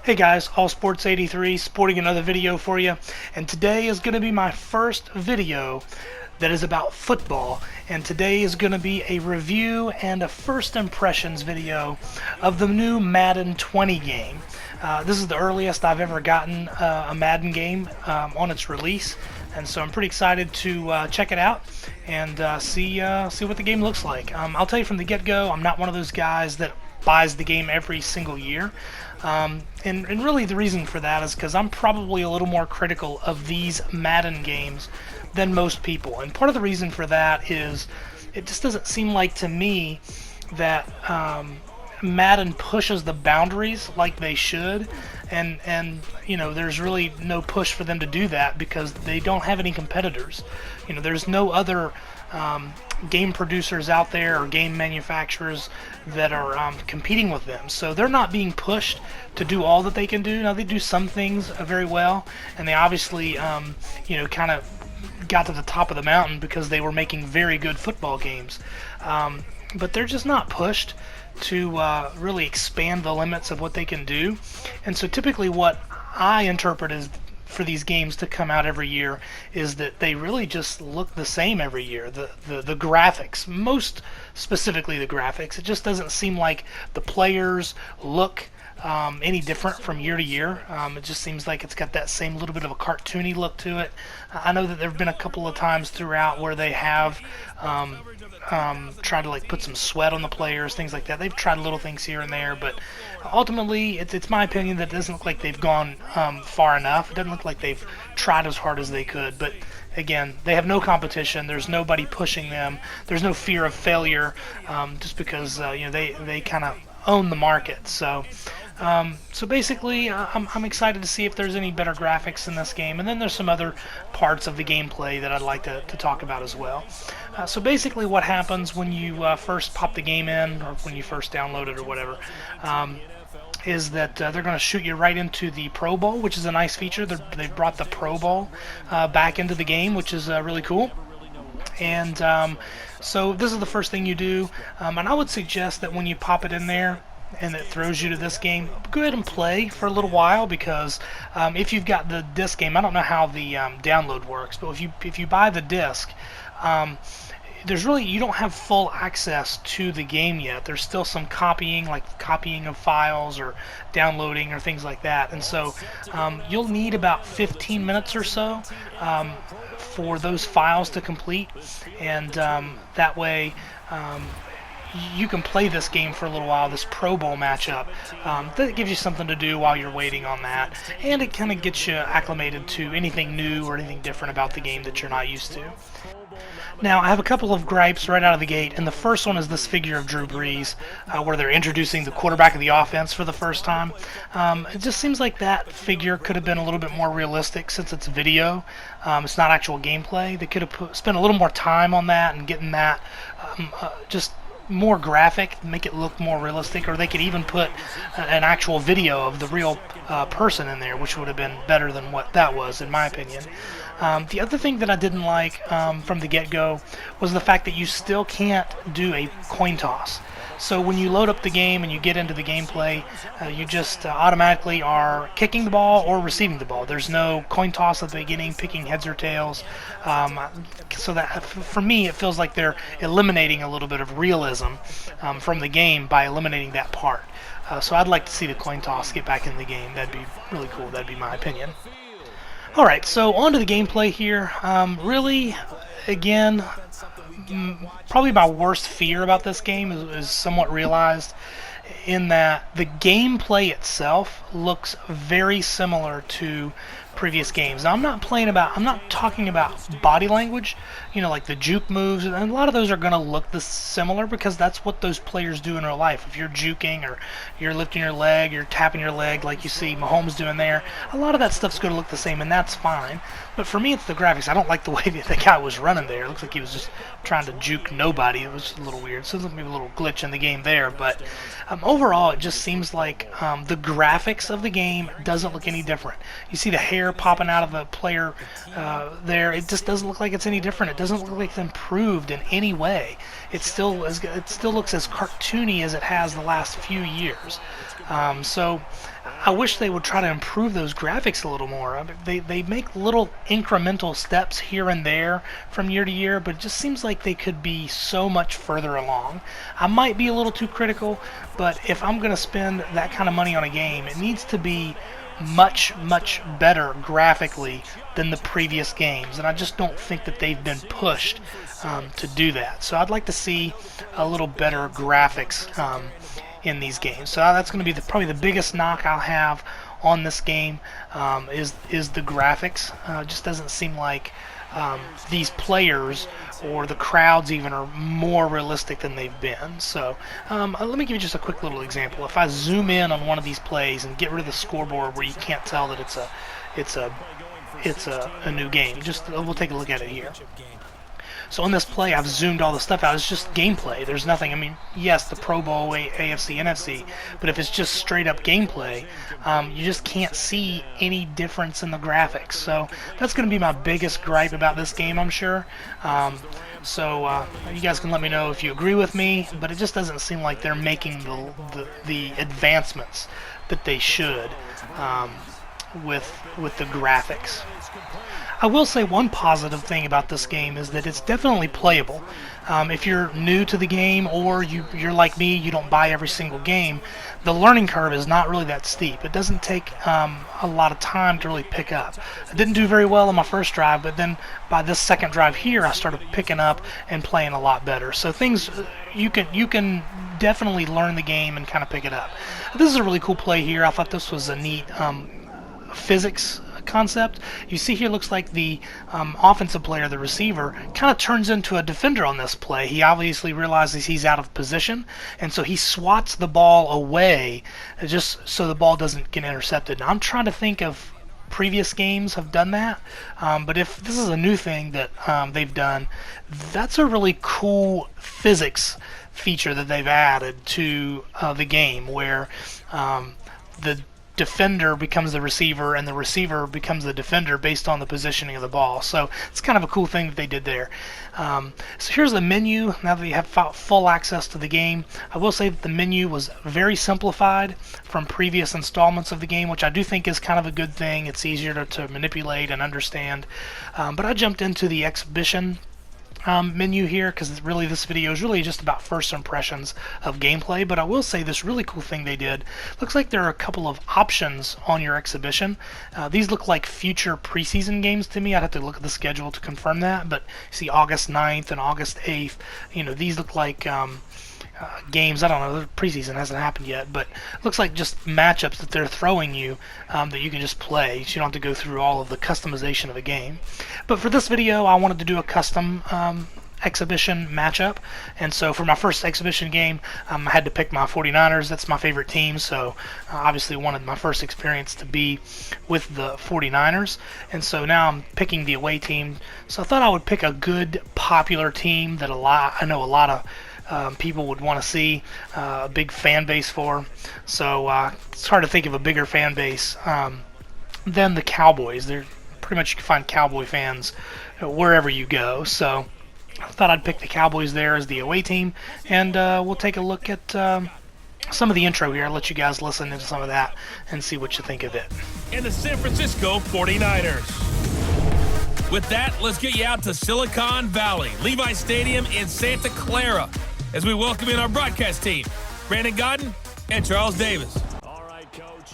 Hey guys, All Sports 83 sporting another video for you, and today is going to be my first video that is about football, and today is going to be a review and a first impressions video of the new Madden 20 game. This is the earliest I've ever gotten a Madden game on its release, and so I'm pretty excited to check it out and see what the game looks like. I'll tell you from the get-go, I'm not one of those guys that buys the game every single year. And really the reason for that is because I'm probably a little more critical of these Madden games than most people. And part of the reason for that is it just doesn't seem like to me that Madden pushes the boundaries like they should. And you know, there's really no push for them to do that because they don't have any competitors. You know, there's no other game producers out there or game manufacturers that are competing with them, so they're not being pushed to do all that they can do. Now they do some things very well, and they obviously you know, kind of got to the top of the mountain because they were making very good football games, but they're just not pushed to really expand the limits of what they can do. And so typically what I interpret as for these games to come out every year is that they really just look the same every year. The graphics, most specifically the graphics, it just doesn't seem like the players look any different from year to year. It just seems like it's got that same little bit of a cartoony look to it. I know that there have been a couple of times throughout where they have tried to like put some sweat on the players, things like that. They've tried little things here and there, but ultimately it's my opinion that it doesn't look like they've gone far enough. It doesn't look like they've tried as hard as they could, but again, they have no competition. There's nobody pushing them. There's no fear of failure, just because you know, they kind of own the market. So basically, I'm excited to see if there's any better graphics in this game, and then there's some other parts of the gameplay that I'd like to talk about as well. So basically what happens when you first pop the game in, or when you first download it or whatever, is that they're going to shoot you right into the Pro Bowl, which is a nice feature. They brought the Pro Bowl back into the game, which is really cool. And so this is the first thing you do, and I would suggest that when you pop it in there and it throws you to this game, go ahead and play for a little while, because if you've got the disc game, I don't know how the download works, but if you buy the disc, there's really, you don't have full access to the game yet. There's still some copying, like copying of files or downloading or things like that, and so you'll need about 15 minutes or so for those files to complete, and that way you can play this game for a little while, this Pro Bowl matchup. That gives you something to do while you're waiting on that, and it kind of gets you acclimated to anything new or anything different about the game that you're not used to. Now, I have a couple of gripes right out of the gate, and the first one is this figure of Drew Brees, where they're introducing the quarterback of the offense for the first time. It just seems like that figure could have been a little bit more realistic since it's video. It's not actual gameplay. They could have spent a little more time on that and getting that just more graphic, make it look more realistic, or they could even put an actual video of the real person in there, which would have been better than what that was, in my opinion. The other thing that I didn't like from the get-go was the fact that you still can't do a coin toss. So when you load up the game and you get into the gameplay, you just automatically are kicking the ball or receiving the ball. There's no coin toss at the beginning, picking heads or tails. So that, for me, it feels like they're eliminating a little bit of realism from the game by eliminating that part. So I'd like to see the coin toss get back in the game. That'd be really cool. That'd be my opinion. Alright, so on to the gameplay here. Really, again, probably my worst fear about this game is somewhat realized in that the gameplay itself looks very similar to previous games. Now, I'm not talking about body language, you know, like the juke moves, and a lot of those are going to look similar because that's what those players do in real life. If you're juking or you're lifting your leg, you're tapping your leg like you see Mahomes doing there, a lot of that stuff's going to look the same, and that's fine. But for me, it's the graphics. I don't like the way that the guy was running there. It looks like he was just trying to juke nobody. It was a little weird. So there's maybe a little glitch in the game there, but overall, it just seems like the graphics of the game doesn't look any different. You see the hair hair popping out of the player there. It just doesn't look like it's any different. It doesn't look like it's improved in any way. It still looks as cartoony as it has the last few years. So I wish they would try to improve those graphics a little more. I mean, they make little incremental steps here and there from year to year, but it just seems like they could be so much further along. I might be a little too critical, but if I'm going to spend that kind of money on a game, it needs to be much, much better graphically than the previous games, and I just don't think that they've been pushed to do that. So I'd like to see a little better graphics in these games. So that's going to be probably the biggest knock I'll have on this game, is the graphics. It just doesn't seem like these players or the crowds even are more realistic than they've been. So let me give you just a quick little example. If I zoom in on one of these plays and get rid of the scoreboard where you can't tell that it's a new game, we'll take a look at it here. So in this play, I've zoomed all the stuff out. It's just gameplay. There's nothing. I mean, yes, the Pro Bowl, AFC, NFC, but if it's just straight up gameplay, you just can't see any difference in the graphics. So that's going to be my biggest gripe about this game, I'm sure. So you guys can let me know if you agree with me, but it just doesn't seem like they're making the advancements that they should with the graphics. I will say one positive thing about this game is that it's definitely playable. If you're new to the game, or you're like me, you don't buy every single game, the learning curve is not really that steep. It doesn't take a lot of time to really pick up. I didn't do very well on my first drive, but then by this second drive here, I started picking up and playing a lot better. So things, you can definitely learn the game and kind of pick it up. This is a really cool play here. I thought this was a neat physics concept. You see here, looks like the offensive player, the receiver, kind of turns into a defender on this play. He obviously realizes he's out of position, and so he swats the ball away just so the ball doesn't get intercepted. Now, I'm trying to think of previous games have done that, but if this is a new thing that they've done, that's a really cool physics feature that they've added to the game, where the defender becomes the receiver and the receiver becomes the defender based on the positioning of the ball. So it's kind of a cool thing that they did there. So here's the menu. Now that you have full access to the game, I will say that the menu was very simplified from previous installments of the game, which I do think is kind of a good thing. It's easier to manipulate and understand. But I jumped into the exhibition menu here because really this video is really just about first impressions of gameplay. But I will say this really cool thing they did. Looks like there are a couple of options on your exhibition. These look like future preseason games to me. I'd have to look at the schedule to confirm that, but you see August 9th and August 8th, these look like games. I don't know, the preseason hasn't happened yet, but it looks like just matchups that they're throwing you that you can just play, so you don't have to go through all of the customization of a game. But for this video, I wanted to do a custom exhibition matchup, and so for my first exhibition game, I had to pick my 49ers. That's my favorite team, so obviously wanted my first experience to be with the 49ers, and so now I'm picking the away team. So I thought I would pick a good popular team that I know a lot of people would want to see, a big fan base for. So it's hard to think of a bigger fan base than the Cowboys. They're pretty much, you can find Cowboy fans wherever you go. So I thought I'd pick the Cowboys there as the away team, and we'll take a look at some of the intro here. I'll let you guys listen to some of that and see what you think of it. And the San Francisco 49ers. With that, let's get you out to Silicon Valley, Levi Stadium in Santa Clara, as we welcome in our broadcast team, Brandon Godden and Charles Davis. All right, Coach.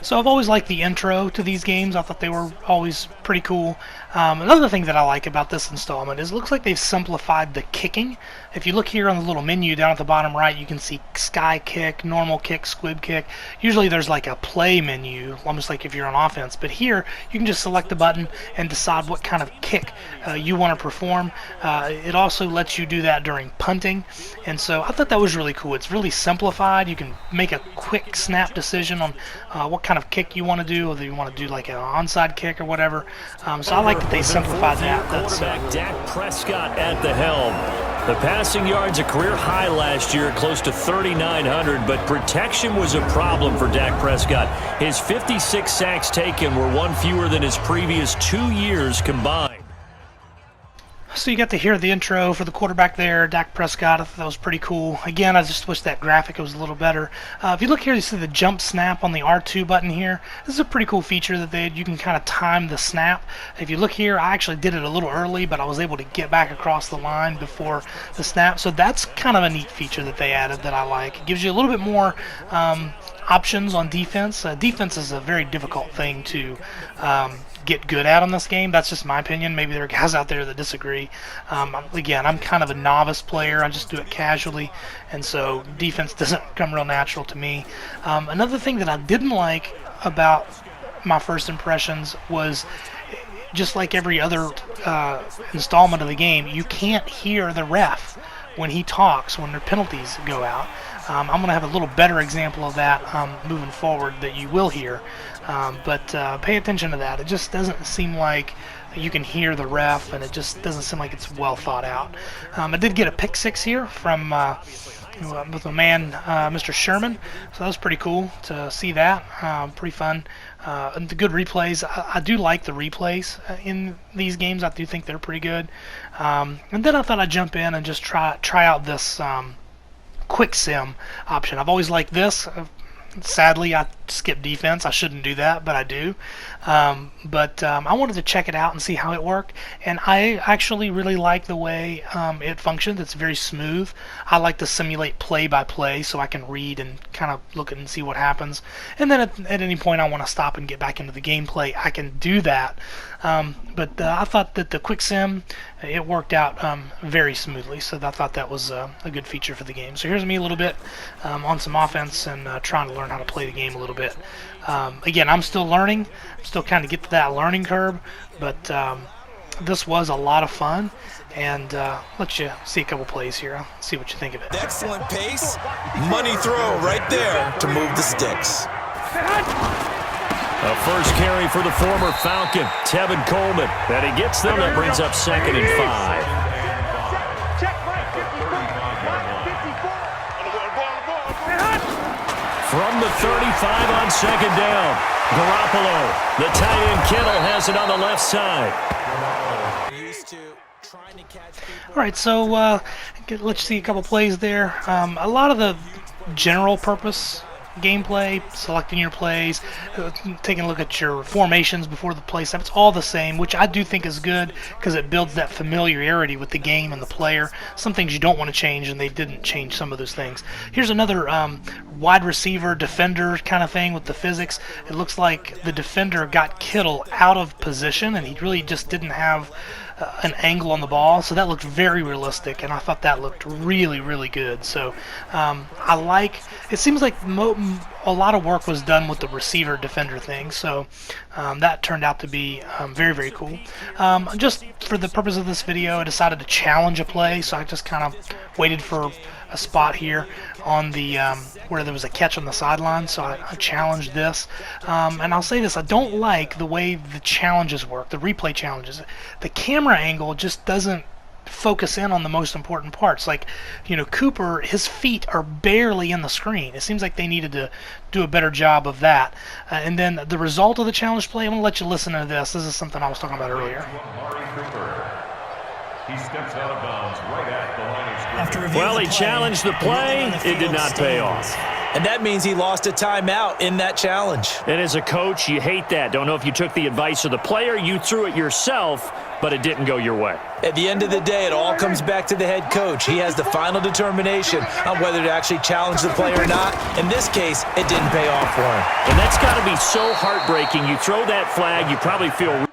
So I've always liked the intro to these games. I thought they were always pretty cool. Another thing that I like about this installment is it looks like they've simplified the kicking. If you look here on the little menu down at the bottom right, you can see sky kick, normal kick, squib kick. Usually there's like a play menu, almost like if you're on offense. But here, you can just select the button and decide what kind of kick you want to perform. It also lets you do that during punting. And so I thought that was really cool. It's really simplified. You can make a quick snap decision on what kind of kick you want to do, whether you want to do like an onside kick or whatever. So I like that they simplified that. That's quarterback Dak Prescott at the helm. The passing yards a career high last year, close to 3,900, but protection was a problem for Dak Prescott. His 56 sacks taken were one fewer than his previous 2 years combined. So you got to hear the intro for the quarterback there, Dak Prescott. I thought that was pretty cool. Again, I just wish that graphic was a little better. If you look here, you see the jump snap on the R2 button here. This is a pretty cool feature that you can kind of time the snap. If you look here, I actually did it a little early, but I was able to get back across the line before the snap. So that's kind of a neat feature that they added that I like. It gives you a little bit more options on defense. Defense is a very difficult thing to get good at on this game. That's just my opinion. Maybe there are guys out there that disagree. Again, I'm kind of a novice player. I just do it casually, and so defense doesn't come real natural to me. Another thing that I didn't like about my first impressions was, just like every other installment of the game, you can't hear the ref when he talks, when their penalties go out. I'm going to have a little better example of that moving forward that you will hear. But pay attention to that. It just doesn't seem like you can hear the ref, and it just doesn't seem like it's well thought out. I did get a pick six here from with my man, Mr. Sherman, so that was pretty cool to see that. Pretty fun. And the good replays. I do like the replays in these games. I do think they're pretty good. And then I thought I'd jump in and just try out this quick sim option. I've always liked this. Sadly, I skip defense. I shouldn't do that, but I do. But I wanted to check it out and see how it worked, and I actually really like the way it functions. It's very smooth. I like to simulate play-by-play so I can read and kind of look and see what happens. And then at any point I want to stop and get back into the gameplay, I can do that. But I thought that the quick sim, it worked out very smoothly, so I thought that was a good feature for the game. So here's me a little bit on some offense and trying to learn how to play the game a little bit. Again, I'm still learning. I'm still kind of get to that learning curve, but this was a lot of fun, and let you see a couple plays here. I'll see what you think of it. Excellent pace, money throw right there to move the sticks. A first carry for the former Falcon, Tevin Coleman. And he gets them. That brings up 2nd and 5. From the 35 on 2nd down, Garoppolo. The tight end Kittle has it on the left side. All right, so let's see a couple plays there. A lot of the general purpose gameplay, selecting your plays, taking a look at your formations before the play snap, it's all the same, which I do think is good because it builds that familiarity with the game and the player. Some things you don't want to change, and they didn't change some of those things. Here's another wide receiver defender kind of thing with the physics. It looks like the defender got Kittle out of position, and he really just didn't have an angle on the ball, so that looked very realistic, and I thought that looked really, really good. So I like, it seems like a lot of work was done with the receiver defender thing, so that turned out to be very, very cool. Just for the purpose of this video, I decided to challenge a play, so I just kind of waited for a spot here on the where there was a catch on the sideline, so I challenged this. And I'll say this, I don't like the way the challenges work, the replay challenges. The camera angle just doesn't focus in on the most important parts. Like, you know, Cooper, his feet are barely in the screen. It seems like they needed to do a better job of that. And then the result of the challenge play, I'm going to let you listen to this. This is something I was talking about earlier. He steps out of bounds right at the line of scrimmage. Well, he challenged the play. It did not pay off. And that means he lost a timeout in that challenge. And as a coach, you hate that. Don't know if you took the advice of the player, you threw it yourself, but it didn't go your way. At the end of the day, it all comes back to the head coach. He has the final determination on whether to actually challenge the play or not. In this case, it didn't pay off for him. And that's got to be so heartbreaking. You throw that flag, you probably feel...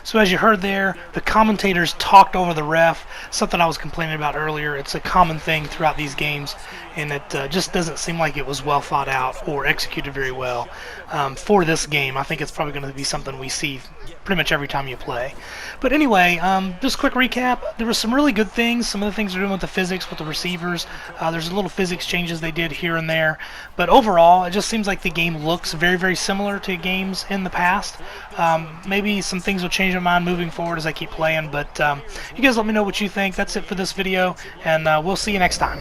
So as you heard there, the commentators talked over the ref, something I was complaining about earlier. It's a common thing throughout these games, and it just doesn't seem like it was well thought out or executed very well for this game. I think it's probably going to be something we see pretty much every time you play. But anyway, just a quick recap. There was some really good things. Some of the things they're doing with the physics, with the receivers. There's a little physics changes they did here and there. But overall, it just seems like the game looks very, very similar to games in the past. Maybe some things will change my mind moving forward as I keep playing. But you guys let me know what you think. That's it for this video, and we'll see you next time.